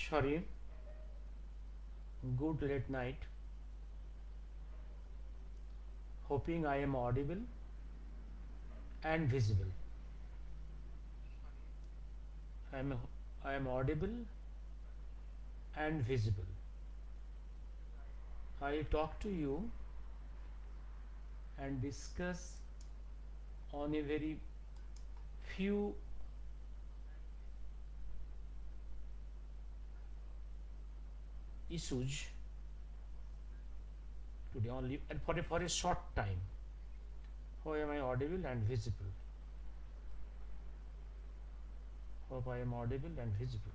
Sorry, good late night. Hoping I am audible and visible. I am I am audible and visible. I talk to you and discuss on a very few issues today only and for a short time. How am I audible and visible? Hope I am audible and visible.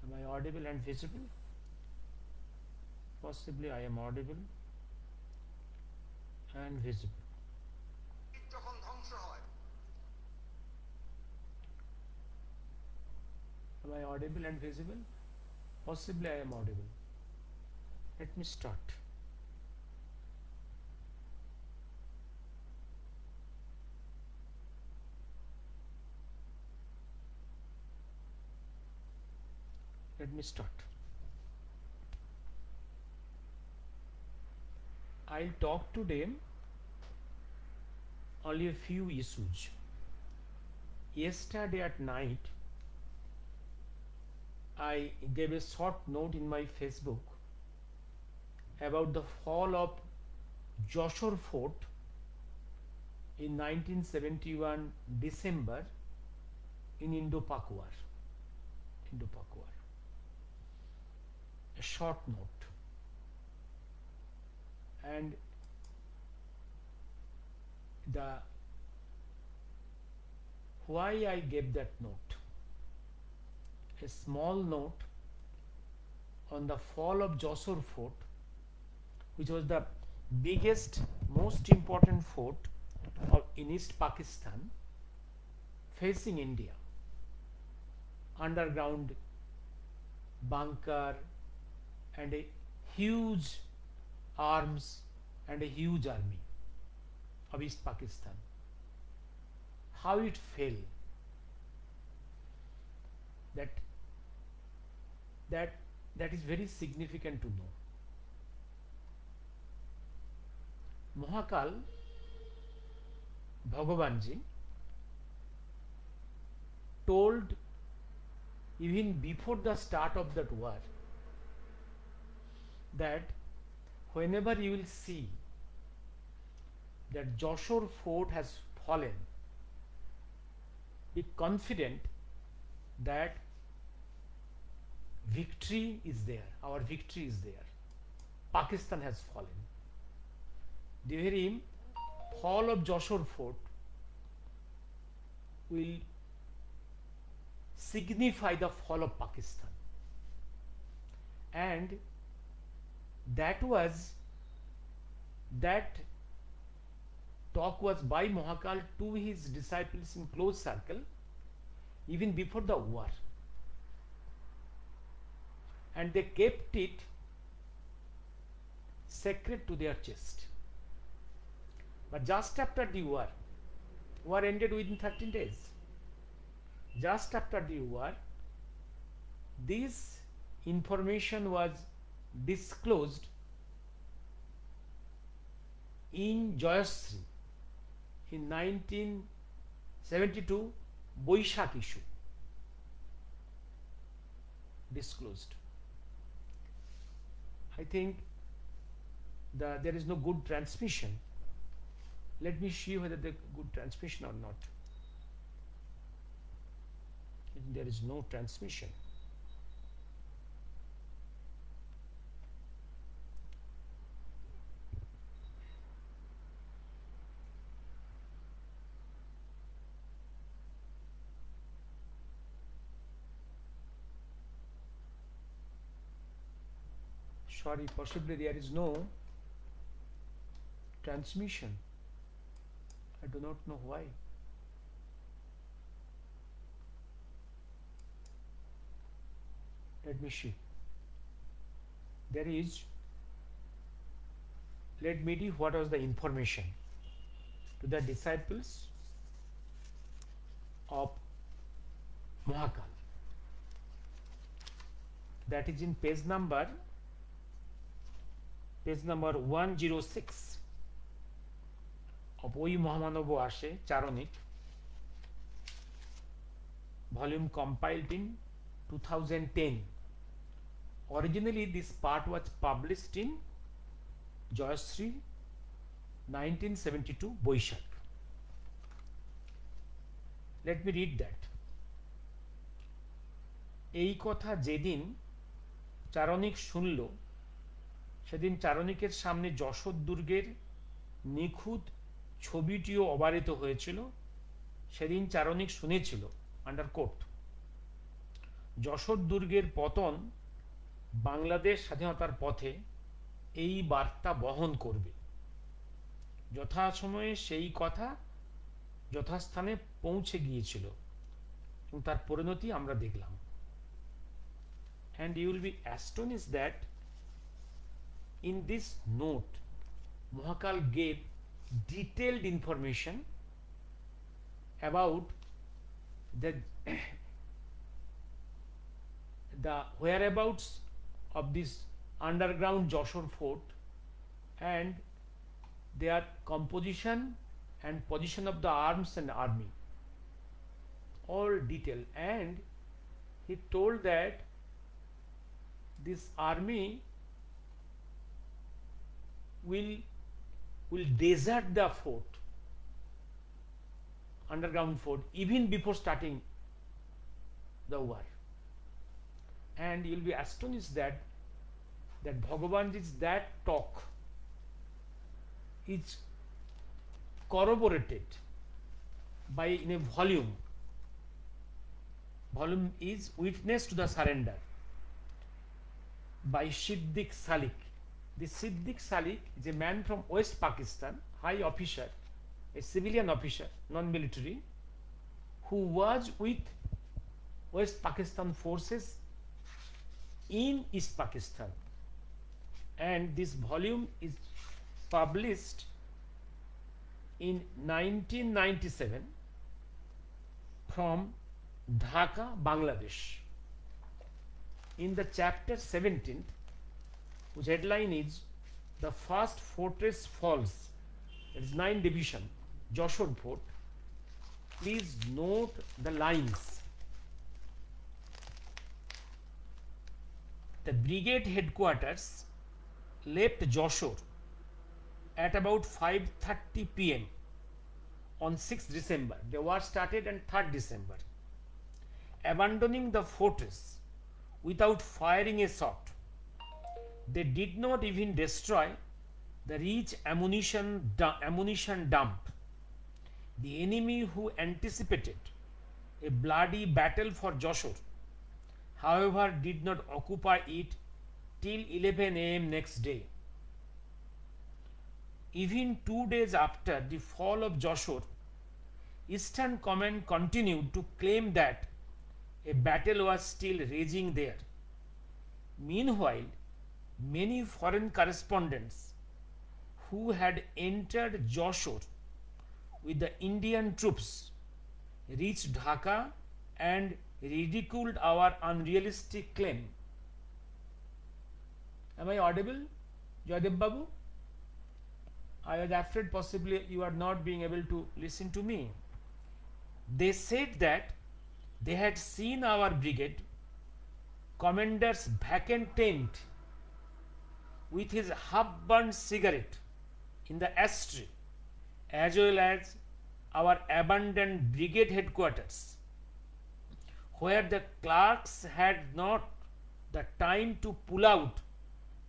Am I audible and visible? Possibly I am audible and visible. Am I audible and visible? Possibly I am audible. Let me start. Let me start. I'll talk today only a few issues. Yesterday at night, I gave a short note in my Facebook about the fall of Jasore Fort in 1971 December in Indo-Pak War. Indo-Pak War. A short note. And the why I gave that note. A small note on the fall of Jasore Fort, which was the biggest, most important fort in East Pakistan, facing India. Underground bunker and a huge arms and a huge army of East Pakistan. How it fell, that is very significant to know. Mahakal Bhagavanji told even before the start of that war that whenever you will see that Jasore Fort has fallen, be confident that victory is there, our victory is there. Pakistan has fallen. The very fall of Jasore Fort will signify the fall of Pakistan. And that talk was by Mahakal to his disciples in close circle even before the war. And they kept it sacred to their chest. But just after the war ended within 13 days. Just after the war, this information was disclosed in Jasore in 1972 Boishak issue. Disclosed. I think there is no good transmission. Let me see whether there is good transmission or not. There is no transmission. Sorry, possibly there is no transmission. I do not know why. Let me see. There is, let me see what was the information. to the disciples of Mahakal. That is in page number 106 of ওই মহামানব আসে চারণিক, volume compiled in 2010. Originally this part was published in Jasore 1972 Boishak. Let me read that. এই কথা যেদিন চারণিক শুনল, সেদিন চারণিকের সামনে যশোর দুর্গের নিখুঁত ছবিটিও অবারিত হয়েছিল। সেদিন চারণিক শুনেছিল, আন্ডার কোট, যশোর দুর্গের পতন বাংলাদেশ স্বাধীনতার পথে এই বার্তা বহন করবে। যথাসময়ে সেই কথা যথাস্থানে পৌঁছে গিয়েছিল এবং তার পরিণতি আমরা দেখলাম। And you will be astonished that in this note Mahakal gave detailed information about the whereabouts of this underground Jasore fort and their composition and position of the arms and army, all detail. And he told that this army will desert the fort, underground fort, even before starting the war. And you'll be astonished that Bhagavanji's that talk is corroborated by in a volume. Volume is Witness to the Surrender by Siddiq Salik. This Siddiq Salik is a man from West Pakistan, high officer, a civilian officer, non-military, who was with West Pakistan forces in East Pakistan. And this volume is published in 1997 from Dhaka, Bangladesh. In the chapter 17th, whose headline is The First Fortress Falls, it is 9 division, Jasore Fort. Please note the lines. The brigade headquarters left Jasore at about 5:30 p.m. on 6th December. The war started on 3rd December. Abandoning the fortress without firing a shot, they did not even destroy the rich ammunition dump. The enemy, who anticipated a bloody battle for Jasore, however, did not occupy it till 11 a.m. next day. Even 2 days after the fall of Jasore, Eastern Command continued to claim that a battle was still raging there. Meanwhile, many foreign correspondents who had entered Jasore with the Indian troops reached Dhaka and ridiculed our unrealistic claim. Am I audible, Joydev Babu? I was afraid possibly you are not being able to listen to me. They said that they had seen our brigade commander's vacant tent with his half-burned cigarette in the ashtray, as well as our abandoned brigade headquarters, where the clerks had not the time to pull out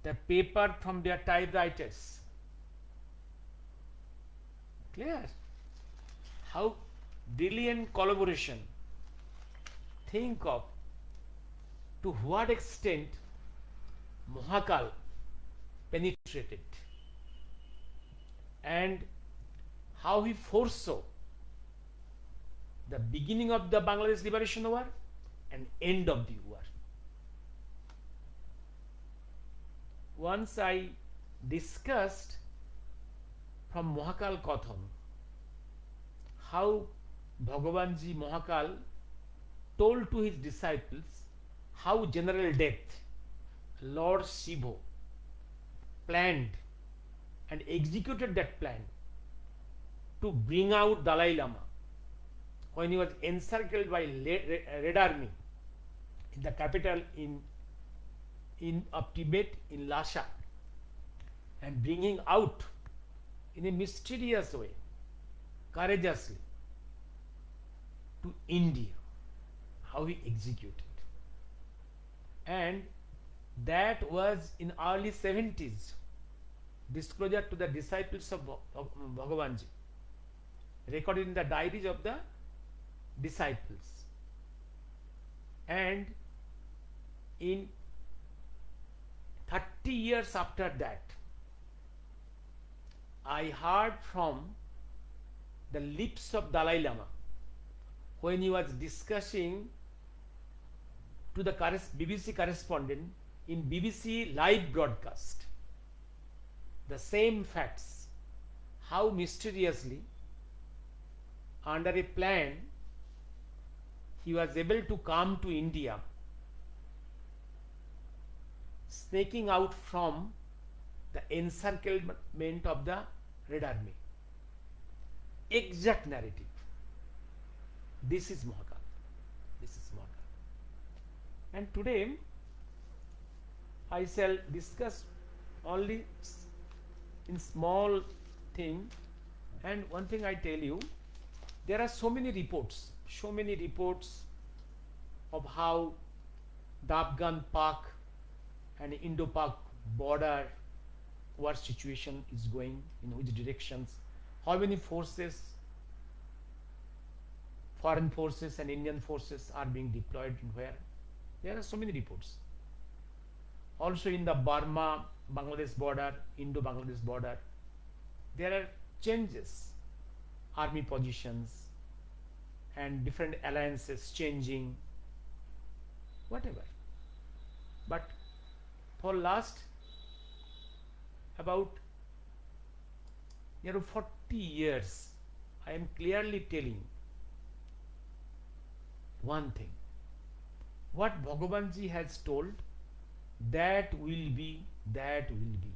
the paper from their typewriters. Clear? How brilliant collaboration. Think of to what extent Mahakal penetrated and how he foresaw the beginning of the Bangladesh Liberation War and end of the war. Once I discussed from Mahakal Kathon how Bhagavanji Mahakal told to his disciples how General Death, Lord Shiva, planned and executed that plan to bring out Dalai Lama when he was encircled by Red Army in the capital of Tibet in Lhasa, and bringing out in a mysterious way, courageously, to India, how he executed. And that was in early 70s, disclosure to the disciples of Bhagavanji, recorded in the diaries of the disciples. And in 30 years after that, I heard from the lips of Dalai Lama when he was discussing to the BBC correspondent in BBC live broadcast the same facts, how mysteriously, under a plan, he was able to come to India, sneaking out from the encirclement of the Red Army. Exact narrative. This is Mahakal. This is Mahakal. And today I shall discuss only in small thing. And one thing I tell you, there are so many reports of how the Afghan-Pak and Indo-Pak border war situation is going, in which directions, how many forces, foreign forces and Indian forces are being deployed and where. There are so many reports. Also in the Burma-Bangladesh border, Indo-Bangladesh border, there are changes, army positions and different alliances changing, whatever. But for last about 40 years, I am clearly telling one thing. What Bhagavanji has told, that will be, that will be.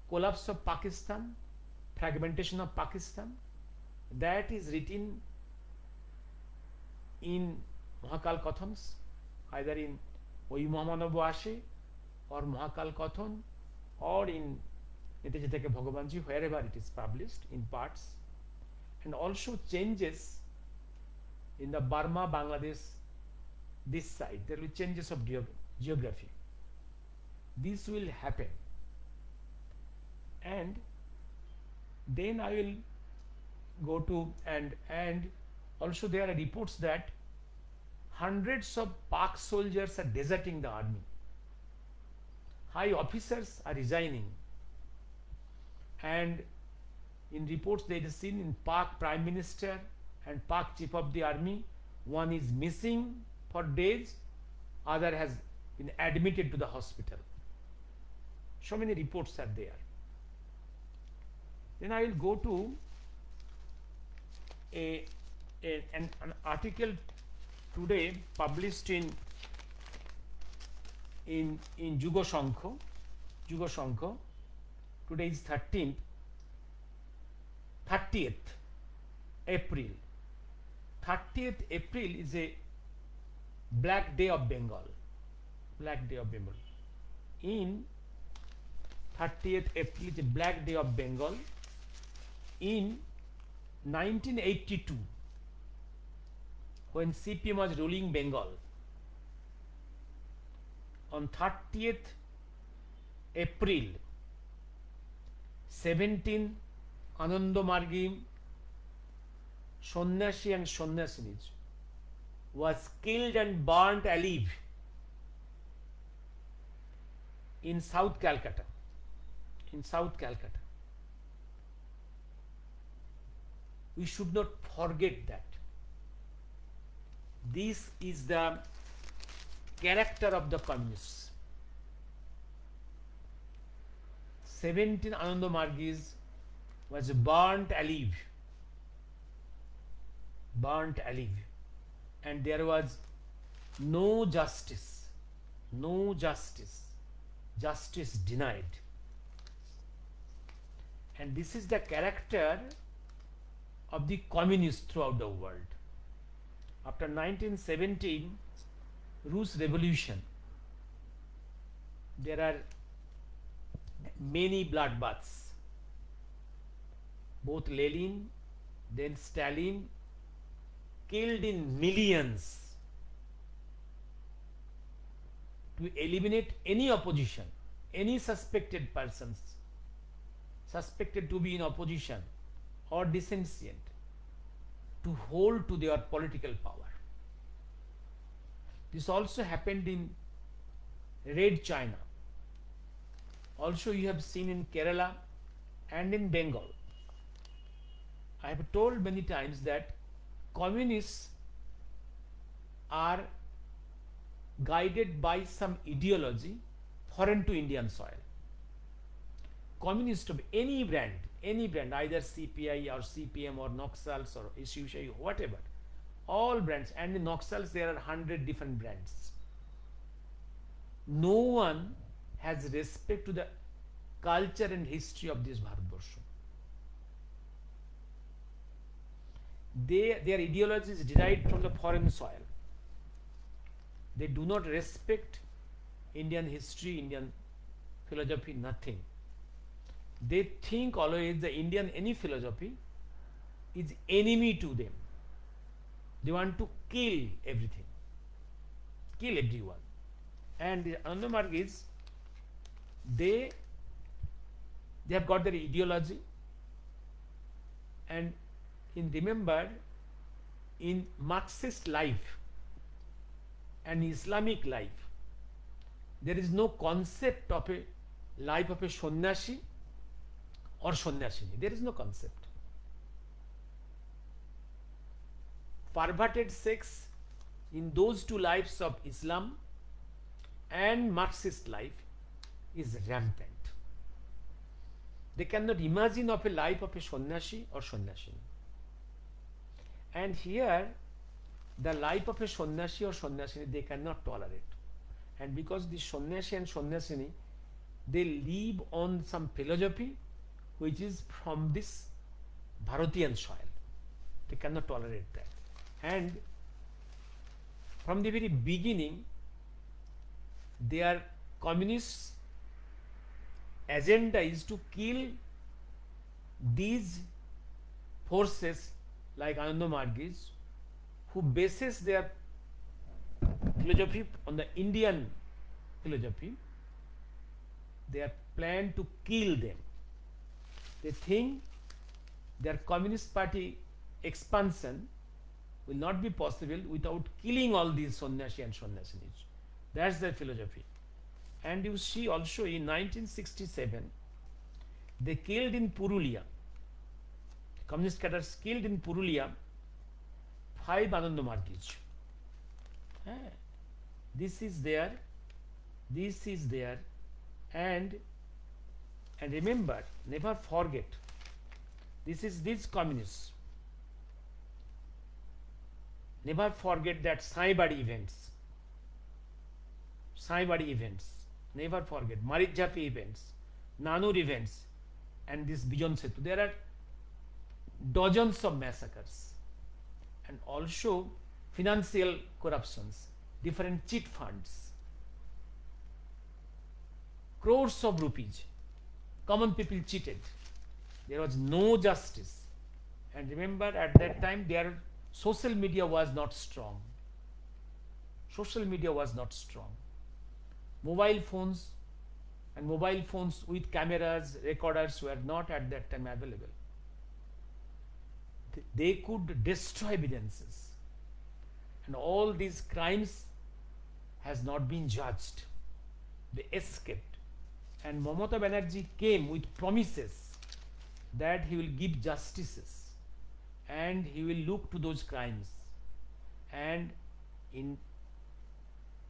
Collapse of Pakistan, fragmentation of Pakistan, that is written in Mahakal Kathans, either in Oi Mahamanava Ashe or Mahakal Kathan or in Nitejiteke Bhagavanji, wherever it is published in parts. And also changes in the Burma, Bangladesh, this side, there will be changes of geography. This will happen. And then I will go to, and also there are reports that hundreds of Pak soldiers are deserting the army. High officers are resigning. And in reports they are seen in Pak Prime Minister and Pak Chief of the Army, one is missing for days, other has been admitted to the hospital. So many reports are there. Then I will go to an article today published in Jugo Shankho. Today is 30th April. 30th April is a Black Day of Bengal. Black Day of Bengal. In 30th April is a Black Day of Bengal. In 1982, when CPM was ruling Bengal, on 30th April, 17 Anandamargi Sannyasi and Sannyasinis was killed and burnt alive in South Calcutta. We should not forget that. This is the character of the communists. 17 Anandamargis was burnt alive burnt alive, and there was no justice, no justice, justice denied. And this is the character of the communists throughout the world. After 1917 Rus revolution, there are many bloodbaths. Both Lenin, then Stalin killed in millions to eliminate any opposition, any suspected persons suspected to be in opposition or dissentient, to hold to their political power. This also happened in Red China. Also you have seen in Kerala and in Bengal. I have told many times that communists are guided by some ideology foreign to Indian soil. Communists of any brand, either CPI or CPM or Naxals or SUSI, whatever, all brands, and in Naxals there are 100 different brands. No one has respect to the culture and history of this Bharatvarsha. Their ideology is derived from the foreign soil. They do not respect Indian history, Indian philosophy, nothing. They think always the Indian any philosophy is enemy to them. They want to kill everything, kill everyone. And another mark is they have got their ideology, and remember in Marxist life and Islamic life, there is no concept of a life of a sannyasi or sannyasini. There is no concept. Perverted sex in those two lives of Islam and Marxist life is rampant. They cannot imagine of a life of a sannyasi or sannyasini. And here, the life of a sannyasi or sannyasini they cannot tolerate. And because the sannyasi and sannyasini, they live on some philosophy which is from this Bharatian soil. They cannot tolerate that. And from the very beginning, their communist agenda is to kill these forces like Ananda Margis, who bases their philosophy on the Indian philosophy. They are planned to kill them. They think their Communist Party expansion will not be possible without killing all these sannyasi and sannyasinis. That's their philosophy. And you see also in 1967, they killed in Purulia, communist cadres killed in Purulia 5 Ananda Margis. This is there, and remember, never forget, these communists. Never forget that Saibadi events. Never forget Marijhafi events, Nanur events, and this Bijon Setu. There are dozens of massacres, and also financial corruptions, different cheat funds, crores of rupees. Common people cheated. There was no justice. And remember, at that time, their social media was not strong. Mobile phones with cameras, recorders were not at that time available. They could destroy evidences. And all these crimes has not been judged. They escaped. And Mamata Banerjee came with promises that he will give justices and he will look to those crimes. And in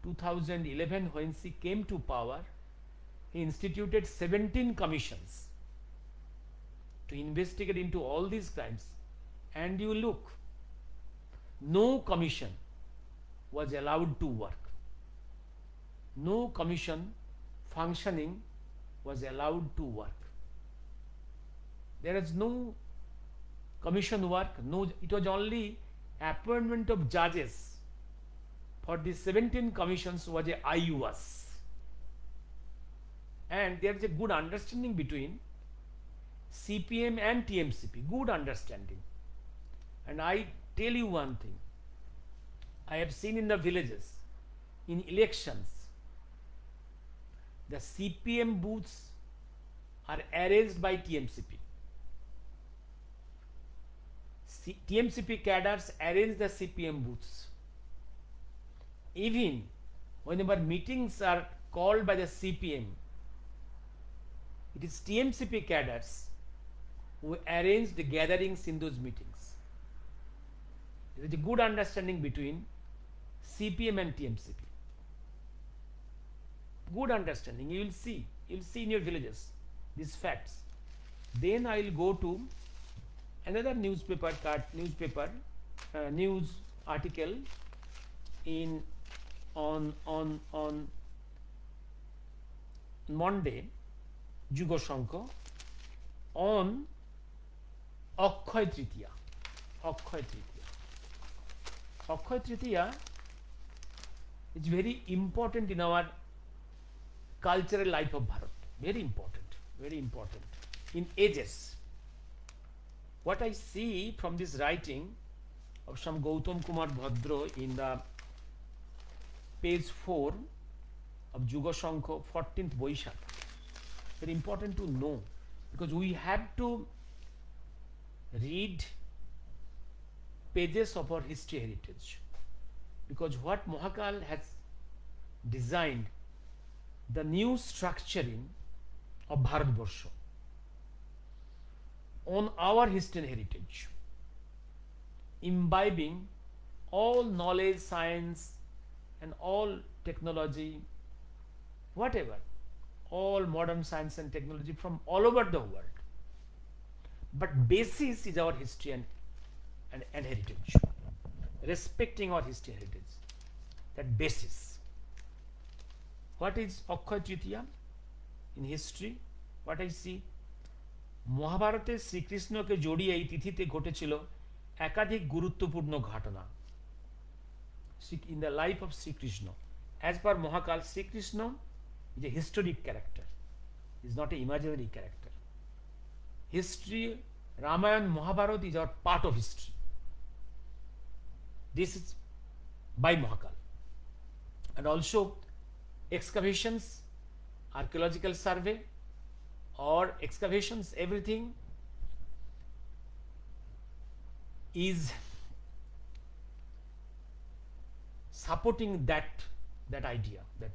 2011, when he came to power, he instituted 17 commissions to investigate into all these crimes. And you look, no commission was allowed to work. No commission functioning was allowed to work. There is no commission work, no, it was only appointment of judges. For the 17 commissions was a IUS. And there is a good understanding between CPM and TMCP, good understanding. And I tell you one thing, I have seen in the villages, in elections, the CPM booths are arranged by TMCP. TMCP cadres arrange the CPM booths. Even whenever meetings are called by the CPM, it is TMCP cadres who arrange the gatherings in those meetings. There is a good understanding between CPM and TMCP. Good understanding. You will see in your villages these facts. Then I will go to another news article in on Monday, Jasore, on Akshaya Tritiya. Akshaya Tritiya is very important in our cultural life of Bharat. Very important in ages. What I see from this writing of some Gautam Kumar Bhadra in the page 4 of Jasore, 14th Boishakh, very important to know, because we have to read pages of our history heritage, because what Mahakal has designed, the new structuring of Bharatvarsha on our history and heritage, imbibing all knowledge, science and all technology, whatever, all modern science and technology from all over the world. But basis is our history and heritage. Respecting our history and heritage, that basis. What is Akshaya Tritiya in history? What I see, মহাভারতে শ্রীকৃষ্ণকে জড়িয়ে এই তিথিতে ঘটেছিল একাধিক গুরুত্বপূর্ণ ঘটনা in the life of Sri Krishna. As per Mahakal, Sri Krishna is a historic character, is not an imaginary character. History, Ramayana, Mahabharata is our part of history. This is by Mahakal. And also excavations, archaeological survey or excavations, everything is supporting that idea, that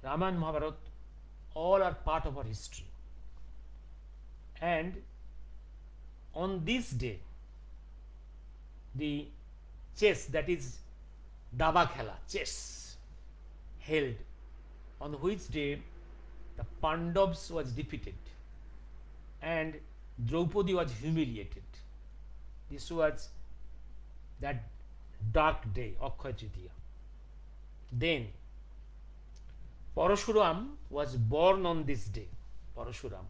Ramayana, Mahabharata all are part of our history. And on this day, the chess, that is Daba Khela, chess, held, on which day the Pandavas was defeated and Draupadi was humiliated. This was that dark day, Akshaya Tritiya. Then Parashuram was born on this day, Parashuram.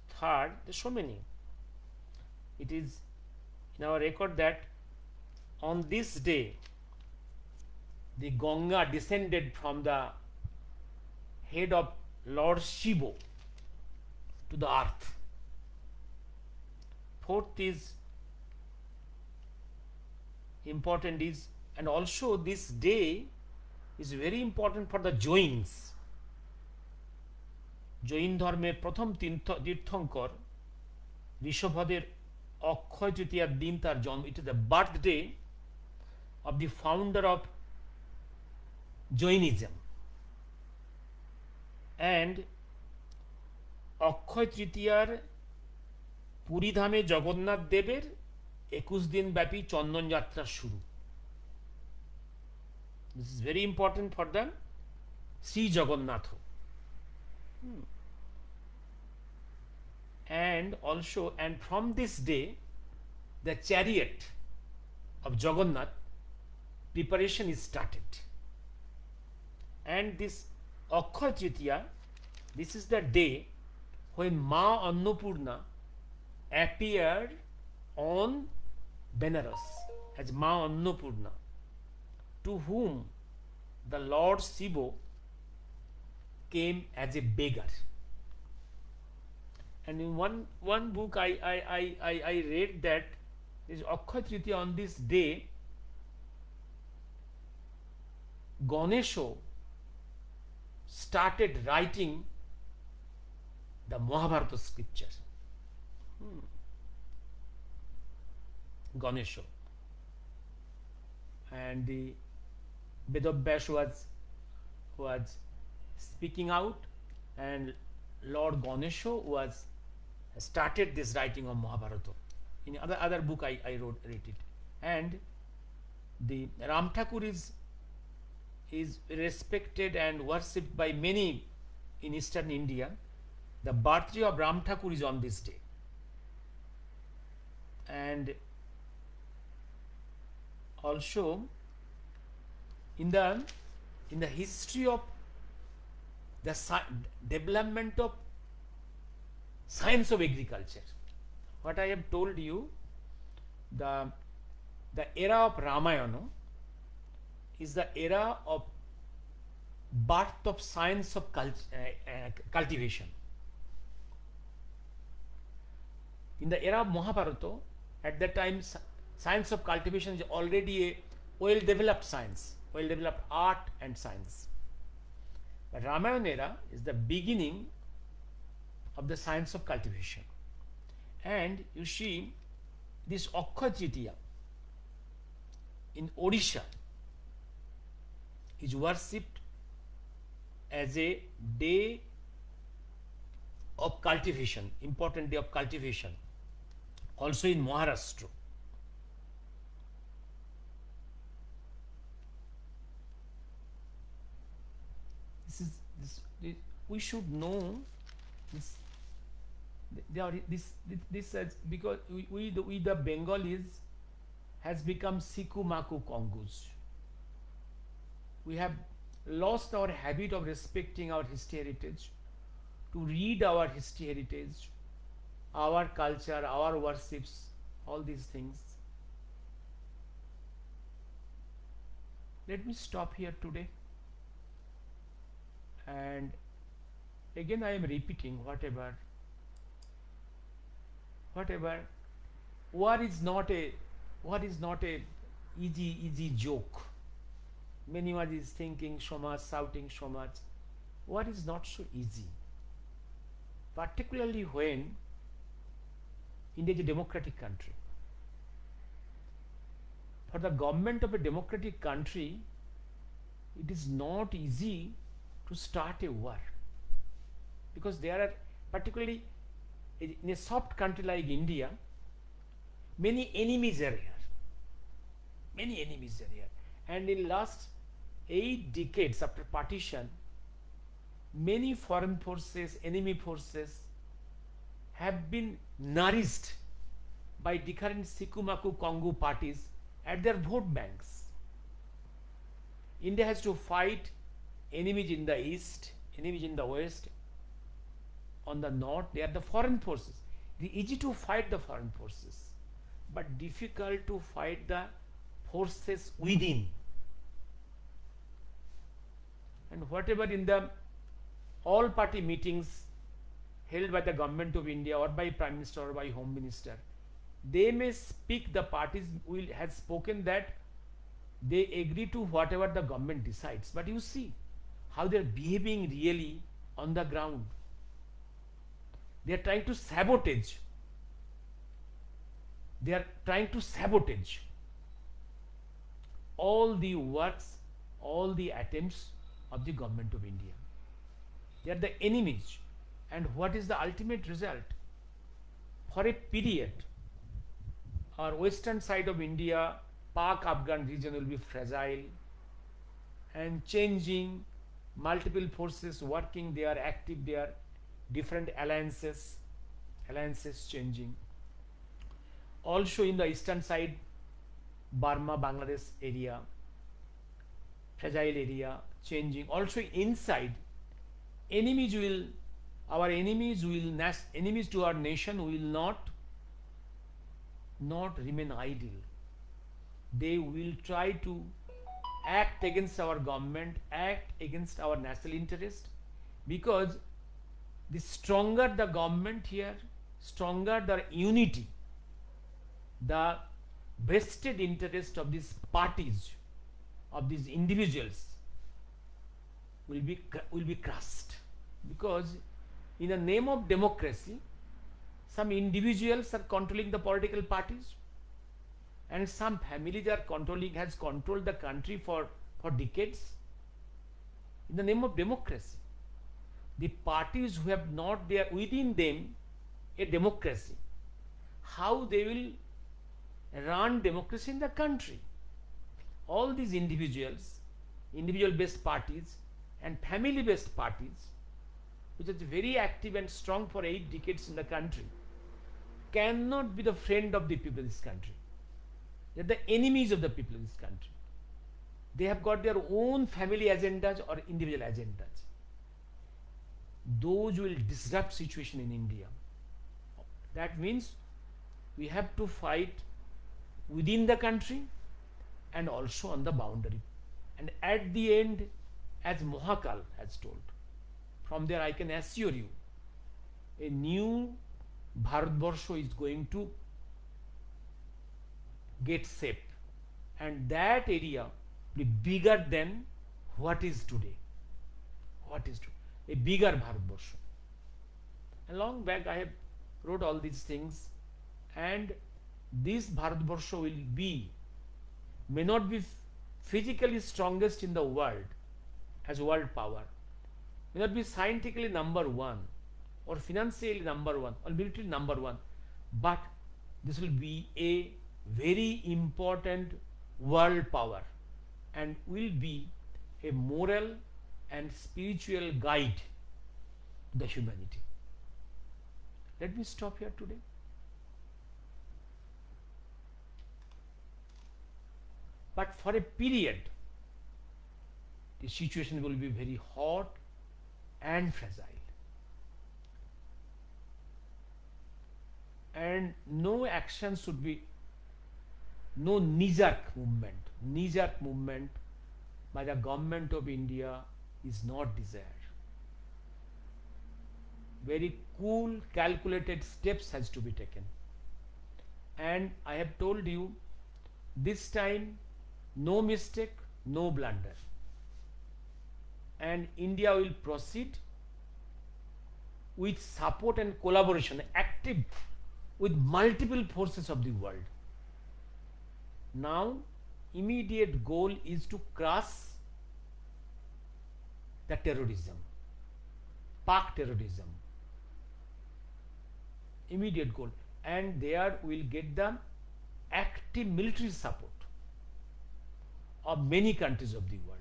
Third, there's so many. It is in our record that on this day the Ganga descended from the head of Lord Shiva to the earth. Fourth is important is, and also this day is very important for the Jains. Jain ধর্মের প্রথম তীর্থঙ্কর ঋষভদের অক্ষয় তৃতীয়ার দিন তার জন্ম. It is the birthday of the founder of Jainism. And অক্ষয় তৃতীয়ার পুরীধামে জগন্নাথ দেবের 21 দিন ব্যাপী চন্দন যাত্রা শুরু. This is very important for the Sri Jagannath. And also, and from this day the chariot of Jagannath, preparation is started. And this Akshaya Tritiya, this is the day when Ma Annapurna appeared on Benares as Ma Annapurna, to whom the Lord Shiva came as a beggar. And in one book I read that this Akshaya Tritiya, on this day Ganesha started writing the Mahabharata scriptures. Ganesha. And the Vedabhyas was speaking out, and Lord Ganesha was started this writing of Mahabharata. In other book I read it. And the Ram Thakur is respected and worshipped by many in Eastern India. The birthday of Ram Thakur is on this day. And also in the history of the development of science of agriculture, what I have told you, the era of Ramayana is the era of birth of science of cultivation. In the era of Mahabharata, at that time, science of cultivation is already a well-developed science, well-developed art and science. But Ramayana era is the beginning of the science of cultivation. And you see, this Akshaya Tritiya in Odisha is worshipped as a day of cultivation, important day of cultivation, also in Maharashtra. We should know this. Because we the Bengalis has become Siku Maku Kongus. We have lost our habit of respecting our history heritage, to read our history heritage, our culture, our worships, all these things. Let me stop here today. And again I am repeating, whatever, war is not a easy joke. Many is thinking so much, shouting so much. War is not so easy, particularly when India is a democratic country. For the government of a democratic country, it is not easy to start a war, because there are, particularly in a soft country like India, many enemies are here. And in last 8 decades after partition, many foreign forces, enemy forces have been nourished by different Sikumaku Kongu parties at their vote banks. India has to fight enemies in the east, enemies in the west. On the north, they are the foreign forces. It is easy to fight the foreign forces, but difficult to fight the forces within. And whatever in the all party meetings held by the government of India or by Prime Minister or by Home Minister, they may speak, the parties will have spoken that they agree to whatever the government decides. But you see how they are behaving really on the ground. They are trying to sabotage. They are trying to sabotage all the works, all the attempts of the government of India. They are the enemies. And what is the ultimate result? For a period, our western side of India, Pak-Afghan region will be fragile and changing, multiple forces working there, active there, different alliances changing. Also in the eastern side, Burma Bangladesh area, fragile area, changing. Also inside, enemies will, our enemies will, enemies to our nation will not remain idle. They will try to act against our government, act against our national interest, because the stronger the government here, stronger the unity, the vested interest of these parties, of these individuals will be crushed. Because in the name of democracy, some individuals are controlling the political parties, and some families are has controlled the country for decades. In the name of democracy, the parties who have not there within them a democracy, how they will run democracy in the country? All these individuals, individual based parties and family based parties, which is very active and strong for 8 decades in the country, cannot be the friend of the people of this country. They are the enemies of the people of this country. They have got their own family agendas or individual agendas. Those will disrupt situation in India. That means we have to fight within the country and also on the boundary. And at the end, as Mohakal has told, from there I can assure you, a new Bharatvarsho is going to get shaped, and that area will be bigger than what is today. What is today? A bigger Bharatvarsho. And long back I have wrote all these things, and this Bharatvarsho will be, may not be physically strongest in the world as world power, may not be scientifically number one or financially number one or militarily number one, but this will be a very important world power and will be a moral and spiritual guide to the humanity. Let me stop here today. But for a period, the situation will be very hot and fragile. And no action should be, no knee-jerk movement. Knee-jerk movement by the government of India is not desired. Very cool, calculated steps has to be taken. And I have told you, this time, no mistake, no blunder. And India will proceed with support and collaboration, active with multiple forces of the world. Now, immediate goal is to crush the terrorism, Pak terrorism. Immediate goal. And there we will get the active military support of many countries of the world.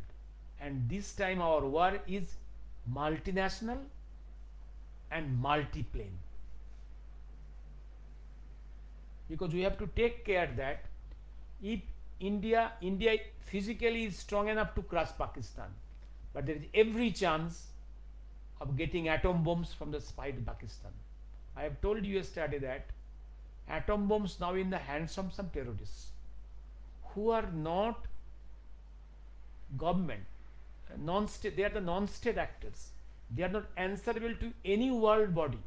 And this time our war is multinational and multi-plane. Because we have to take care that if India physically is strong enough to crush Pakistan, but there is every chance of getting atom bombs from the spite of Pakistan. I have told you yesterday that atom bombs now in the hands of some terrorists who are not government, non-state, they are the non-state actors. They are not answerable to any world body.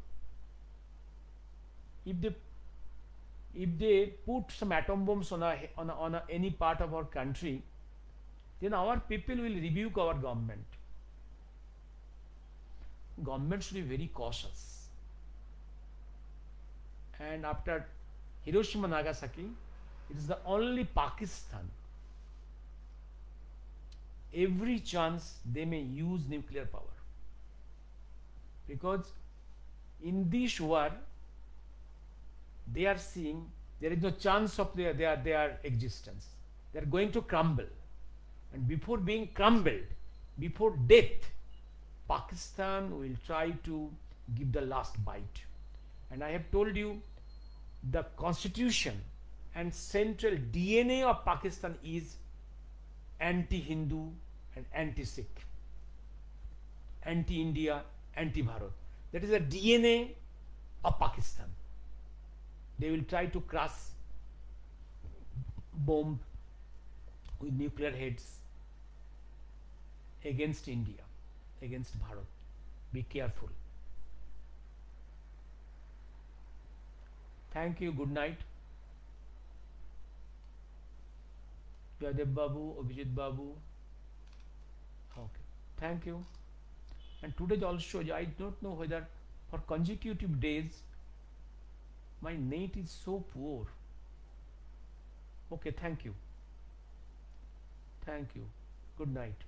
If they put some atom bombs on any part of our country, then our people will rebuke our government. Government should be very cautious. And after Hiroshima, Nagasaki, it is the only Pakistan. Every chance they may use nuclear power. Because in this war, they are seeing there is no chance of their existence. They are going to crumble. And before being crumbled, before death, Pakistan will try to give the last bite. And I have told you, the constitution and central DNA of Pakistan is anti-Hindu and anti-Sikh, anti-India, anti-Bharat. That is the DNA of Pakistan. They will try to crush, bomb with nuclear heads against India, against Bharat. Be careful. Thank you. Good night. Jadev Babu, Abhijit Babu. Okay. Thank you. And today also, I don't know whether for consecutive days my net is so poor. Okay. Thank you. Thank you. Good night.